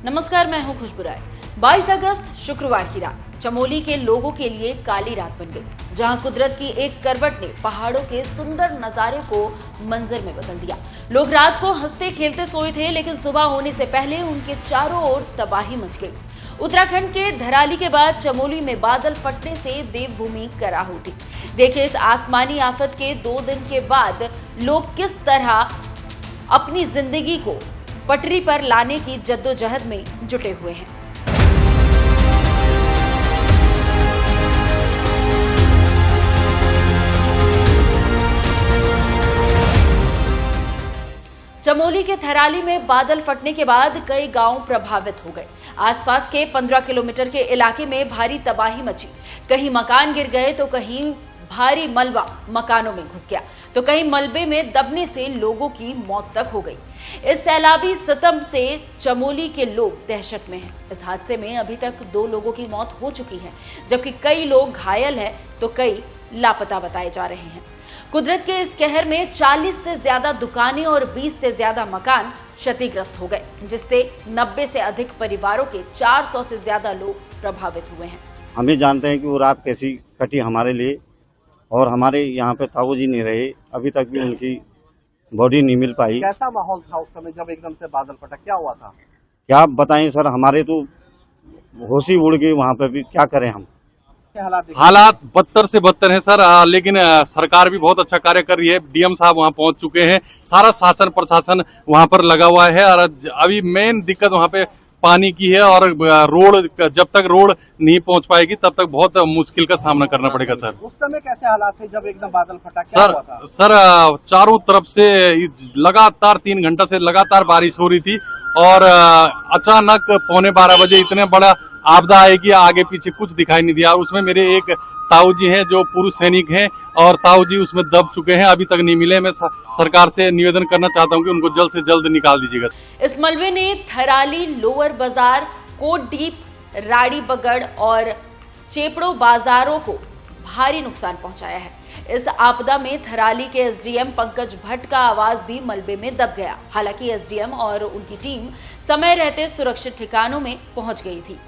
नमस्कार, मैं हूं खुशबू राय। 22 अगस्त शुक्रवार की रात चमोली के लोगों के लिए काली रात बन गई, जहां कुदरत की एक करवट ने पहाड़ों के सुंदर नजारे को मंजर में बदल दिया। लोग रात को हंसते खेलते सोए थे, लेकिन सुबह होने से पहले उनके चारों ओर तबाही मच गई। उत्तराखंड के धराली के बाद चमोली में बादल फटने से देवभूमि कराह उठी। देखिए, इस आसमानी आफत के 2 दिन के बाद लोग किस तरह अपनी जिंदगी को पटरी पर लाने की जद्दोजहद में जुटे हुए हैं। चमोली के थराली में बादल फटने के बाद कई गांव प्रभावित हो गए। आसपास के 15 किलोमीटर के इलाके में भारी तबाही मची। कहीं मकान गिर गए तो कहीं भारी मलबा मकानों में घुस गया, तो कहीं मलबे में दबने से लोगों की मौत तक हो गई। इस सैलाबी सितम से चमोली के लोग दहशत में हैं। इस हादसे में अभी तक 2 लोगों की मौत हो चुकी है, जबकि कई लोग घायल हैं तो कई लापता बताए जा रहे हैं। कुदरत के इस कहर में 40 से ज्यादा दुकानें और 20 से ज्यादा मकान क्षतिग्रस्त हो गए, जिससे 90 से अधिक परिवारों के 400 से ज्यादा लोग प्रभावित हुए हैं। हम भी जानते हैं कि वो रात कैसी कटी हमारे लिए, और हमारे यहाँ पे ताऊ जी नहीं रहे, अभी तक भी उनकी बॉडी नहीं मिल पाई। कैसा माहौल था उस समय जब एकदम से बादल फटा, क्या हुआ था? क्या बताएं सर, हमारे तो होश ही उड़ गई। वहाँ पे भी क्या करें हम। हालात बदतर से बदतर है सर, लेकिन सरकार भी बहुत अच्छा कार्य कर रही है। डीएम साहब वहाँ पहुँच चुके हैं, सारा शासन प्रशासन वहाँ पर लगा हुआ है। और अभी मेन दिक्कत वहाँ पे पानी की है, और रोड, जब तक रोड नहीं पहुँच पाएगी तब तक बहुत मुश्किल का सामना करना पड़ेगा सर। उस समय कैसे हालात थे जब एकदम बादल फटा, क्या सर हुआ था? सर चारों तरफ से लगातार 3 घंटा से लगातार बारिश हो रही थी, और अचानक 11:45 बजे इतने बड़ा आपदा है कि आगे पीछे कुछ दिखाई नहीं दिया। उसमें मेरे एक ताऊ जी हैं जो पुरुष सैनिक हैं, और ताऊ जी उसमें दब चुके हैं, अभी तक नहीं मिले। मैं सरकार से निवेदन करना चाहता हूं कि उनको जल्द से जल्द निकाल दीजिएगा। इस मलबे ने थराली, लोअर बाजार, कोटडीप, राड़ी बगड़ और चेपड़ो बाजारों को भारी नुकसान पहुंचाया है। इस आपदा में थराली के एसडीएम पंकज भट्ट का आवाज भी मलबे में दब गया। हालांकि एसडीएम और उनकी टीम समय रहते सुरक्षित ठिकानों में पहुंच गई थी।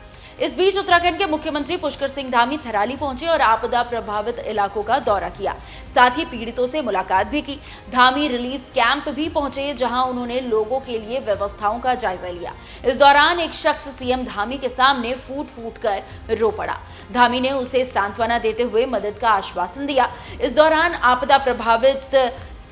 इस बीच उत्तराखंड के मुख्यमंत्री पुष्कर सिंह धामी थराली पहुंचे और आपदा प्रभावित इलाकों का दौरा किया। साथ ही पीड़ितों से मुलाकात भी की। धामी रिलीफ कैंप भी पहुंचे, जहां उन्होंने लोगों के लिए व्यवस्थाओं का जायजा लिया। इस दौरान एक शख्स सीएम धामी के सामने फूट फूट कर रो पड़ा। धामी ने उसे सांत्वना देते हुए मदद का आश्वासन दिया। इस दौरान आपदा प्रभावित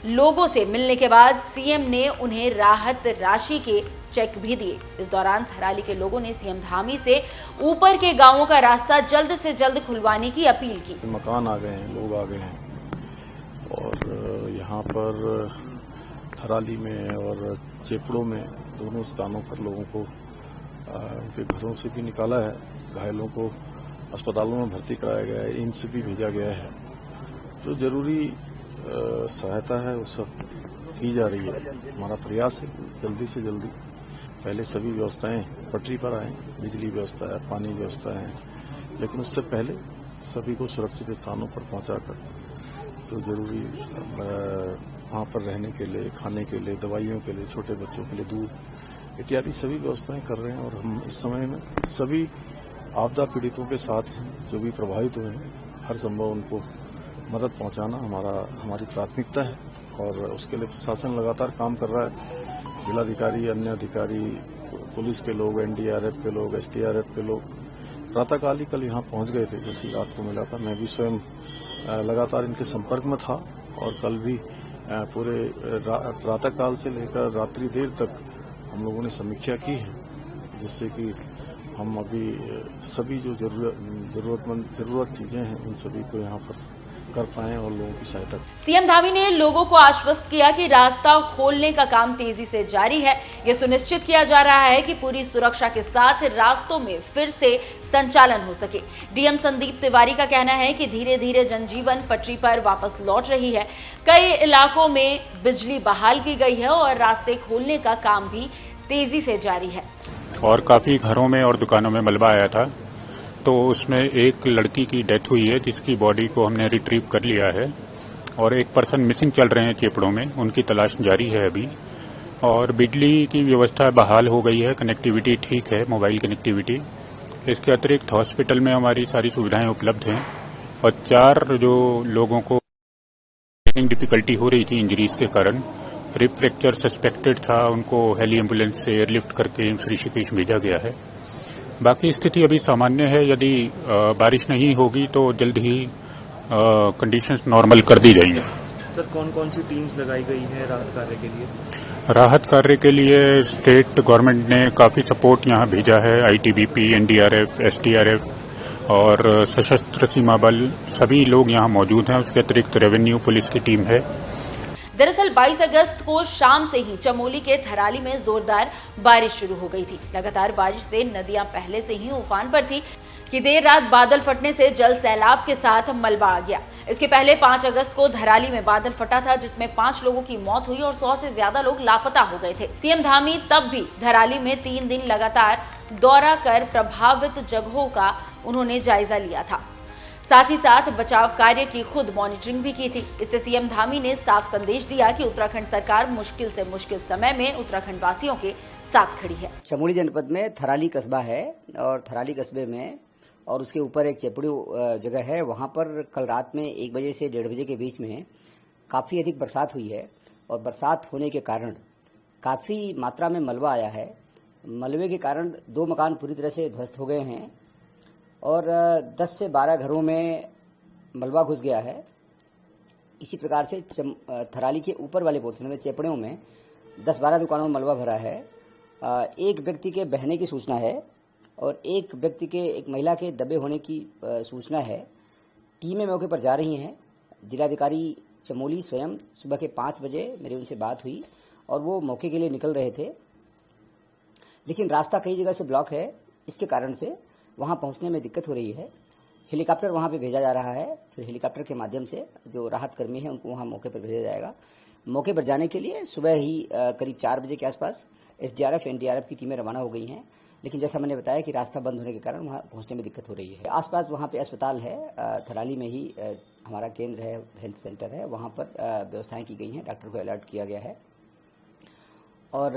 लोगों से मिलने के बाद सीएम ने उन्हें राहत राशि के चेक भी दिए। इस दौरान थराली के लोगों ने सीएम धामी से ऊपर के गांवों का रास्ता जल्द से जल्द खुलवाने की अपील की। मकान आ गए हैं, लोग आ गए हैं, और यहाँ पर थराली में और चेपड़ों में दोनों स्थानों पर लोगों को उनके घरों से भी निकाला है। घायलों को अस्पतालों में भर्ती कराया गया है, एम्स भी भेजा गया है। जो जरूरी सहायता है वो सब की जा रही है। हमारा प्रयास है जल्दी से जल्दी पहले सभी व्यवस्थाएं पटरी पर आए, बिजली व्यवस्था है, पानी व्यवस्था है, लेकिन उससे पहले सभी को सुरक्षित स्थानों पर पहुंचाकर जो जरूरी वहां पर रहने के लिए, खाने के लिए, दवाइयों के लिए, छोटे बच्चों के लिए दूध इत्यादि सभी व्यवस्थाएं कर रहे हैं। और हम इस समय में सभी आपदा पीड़ितों के साथ हैं, जो भी प्रभावित हुए हैं। हर संभव उनको मदद पहुंचाना हमारी प्राथमिकता है, और उसके लिए प्रशासन लगातार काम कर रहा है। जिलाधिकारी, अन्य अधिकारी, पुलिस के लोग, एनडीआरएफ के लोग, एसडीआरएफ के लोग प्रातःकाल ही कल यहाँ पहुंच गए थे। जैसी रात को मिला था, मैं भी स्वयं लगातार इनके संपर्क में था, और कल भी पूरे प्रातःकाल से लेकर रात्रि देर तक हम लोगों ने समीक्षा की है, जिससे कि हम अभी सभी जो जरूरत चीजें हैं उन सभी को यहाँ पर कर पाए और लोगों की सहायता। सीएम धामी ने लोगों को आश्वस्त किया कि रास्ता खोलने का काम तेजी से जारी है। यह सुनिश्चित किया जा रहा है कि पूरी सुरक्षा के साथ रास्तों में फिर से संचालन हो सके। डीएम संदीप तिवारी का कहना है कि धीरे धीरे जनजीवन पटरी पर वापस लौट रही है। कई इलाकों में बिजली बहाल की गई है और रास्ते खोलने का काम भी तेजी से जारी है। और काफी घरों में और दुकानों में मलबा आया था, तो उसमें एक लड़की की डेथ हुई है, जिसकी बॉडी को हमने रिट्रीव कर लिया है, और एक पर्सन मिसिंग चल रहे हैं चेपड़ों में, उनकी तलाश जारी है अभी। और बिजली की व्यवस्था बहाल हो गई है, कनेक्टिविटी ठीक है, मोबाइल कनेक्टिविटी। इसके अतिरिक्त हॉस्पिटल में हमारी सारी सुविधाएं उपलब्ध हैं और 4 जो लोगों को डिफिकल्टी हो रही थी इंजरीज के कारण, रिब फ्रैक्चर सस्पेक्टेड था, उनको हेली एम्बुलेंस से एयरलिफ्ट करके ऋषिकेश भेजा गया है। बाकी स्थिति अभी सामान्य है। यदि बारिश नहीं होगी तो जल्द ही कंडीशंस नॉर्मल कर दी जाएंगी। सर, कौन कौन सी टीम्स लगाई गई है राहत कार्य के लिए? राहत कार्य के लिए स्टेट गवर्नमेंट ने काफ़ी सपोर्ट यहाँ भेजा है। आईटीबीपी, एनडीआरएफ, एसडीआरएफ और सशस्त्र सीमा बल सभी लोग यहाँ मौजूद हैं। उसके अतिरिक्त रेवेन्यू पुलिस की टीम है। दरअसल 22 अगस्त को शाम से ही चमोली के थराली में जोरदार बारिश शुरू हो गई थी। लगातार बारिश से नदियां पहले से ही उफान पर थी कि देर रात बादल फटने से जल सैलाब के साथ मलबा आ गया। इसके पहले 5 अगस्त को धराली में बादल फटा था, जिसमें 5 लोगों की मौत हुई और 100 से ज्यादा लोग लापता हो गए थे। सीएम धामी तब भी धराली में 3 दिन लगातार दौरा कर प्रभावित जगहों का उन्होंने जायजा लिया था। साथ ही साथ बचाव कार्य की खुद मॉनिटरिंग भी की थी। इससे सीएम धामी ने साफ संदेश दिया कि उत्तराखंड सरकार मुश्किल से मुश्किल समय में उत्तराखंड वासियों के साथ खड़ी है। चमोली जनपद में थराली कस्बा है और थराली कस्बे में और उसके ऊपर एक चेपड़ी जगह है। वहां पर कल रात में 1 बजे से 1:30 बजे के बीच में काफ़ी अधिक बरसात हुई है और बरसात होने के कारण काफ़ी मात्रा में मलबा आया है। मलबे के कारण 2 मकान पूरी तरह से ध्वस्त हो गए हैं और 10 से 12 घरों में मलबा घुस गया है। इसी प्रकार से थराली के ऊपर वाले पोर्शन में चेपड़ियों में 10-12 दुकानों में मलबा भरा है। एक व्यक्ति के बहने की सूचना है और एक व्यक्ति के, एक महिला के दबे होने की सूचना है। टीमें मौके पर जा रही हैं। जिलाधिकारी चमोली स्वयं सुबह के 5 बजे मेरी उनसे बात हुई और वो मौके के लिए निकल रहे थे, लेकिन रास्ता कई जगह से ब्लॉक है। इसके कारण से वहां पहुंचने में दिक्कत हो रही है। हेलीकॉप्टर वहां पे भेजा जा रहा है, फिर हेलीकॉप्टर के माध्यम से जो राहत कर्मी हैं उनको वहां मौके पर भेजा जाएगा। मौके पर जाने के लिए सुबह ही करीब 4 बजे के आसपास एसडीआरएफ, एनडीआरएफ की टीमें रवाना हो गई हैं, लेकिन जैसा मैंने बताया कि रास्ता बंद होने के कारण वहां पहुंचने में दिक्कत हो रही है। आसपास वहां पे अस्पताल है, थराली में ही हमारा केंद्र है, हेल्थ सेंटर है, वहां पर व्यवस्थाएं की गई हैं, डॉक्टर को अलर्ट किया गया है। और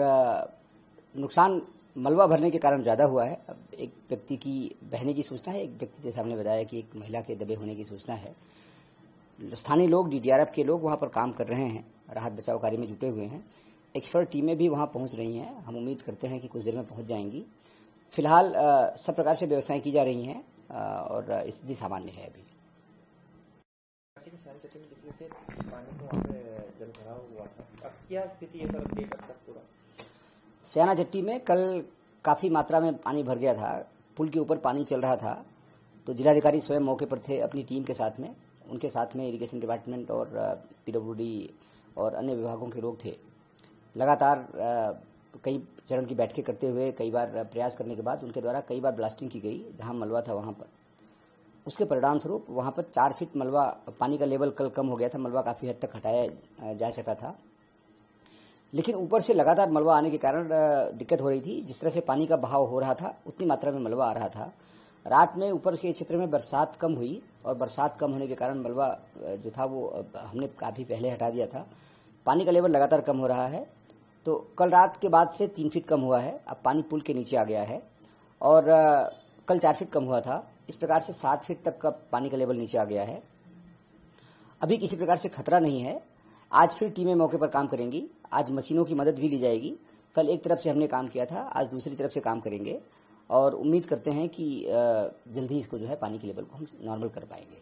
नुकसान मलबा भरने के कारण ज़्यादा हुआ है। अब एक व्यक्ति की बहने की सूचना है, एक व्यक्ति जैसे हमने बताया कि एक महिला के दबे होने की सूचना है। स्थानीय लोग, डीडीआरएफ के लोग वहां पर काम कर रहे हैं, राहत बचाव कार्य में जुटे हुए हैं। एक्सपर्ट टीमें भी वहां पहुंच रही हैं। हम उम्मीद करते हैं कि कुछ देर में पहुंच जाएंगी। फिलहाल सब प्रकार से व्यवस्थाएं की जा रही हैं और स्थिति सामान्य है। अभी क्या स्थिति है सर अपडेट अब तक पूरा? सयाना चट्टी में कल काफ़ी मात्रा में पानी भर गया था। पुल के ऊपर पानी चल रहा था, तो जिलाधिकारी स्वयं मौके पर थे अपनी टीम के साथ में। उनके साथ में इरिगेशन डिपार्टमेंट और पीडब्ल्यूडी और अन्य विभागों के लोग थे। लगातार कई चरण की बैठकें करते हुए, कई बार प्रयास करने के बाद उनके द्वारा कई बार ब्लास्टिंग की गई जहां मलबा था वहां पर। उसके परिणाम स्वरूप वहां पर 4 फीट मलबा, पानी का लेवल कल कम हो गया था, मलबा काफ़ी हद तक हटाया जा सका था। लेकिन ऊपर से लगातार मलबा आने के कारण दिक्कत हो रही थी। जिस तरह से पानी का बहाव हो रहा था उतनी मात्रा में मलबा आ रहा था। रात में ऊपर के क्षेत्र में बरसात कम हुई और बरसात कम होने के कारण मलबा जो था वो हमने काफ़ी पहले हटा दिया था। पानी का लेवल लगातार कम हो रहा है, तो कल रात के बाद से 3 फीट कम हुआ है। अब पानी पुल के नीचे आ गया है और कल 4 फीट कम हुआ था। इस प्रकार से 7 फीट तक का पानी का लेवल नीचे आ गया है। अभी किसी प्रकार से खतरा नहीं है। आज फिर टीमें मौके पर काम करेंगी। आज मशीनों की मदद भी ली जाएगी। कल एक तरफ से हमने काम किया था, आज दूसरी तरफ से काम करेंगे और उम्मीद करते हैं कि जल्द ही इसको जो है पानी के लेवल को हम नॉर्मल कर पाएंगे।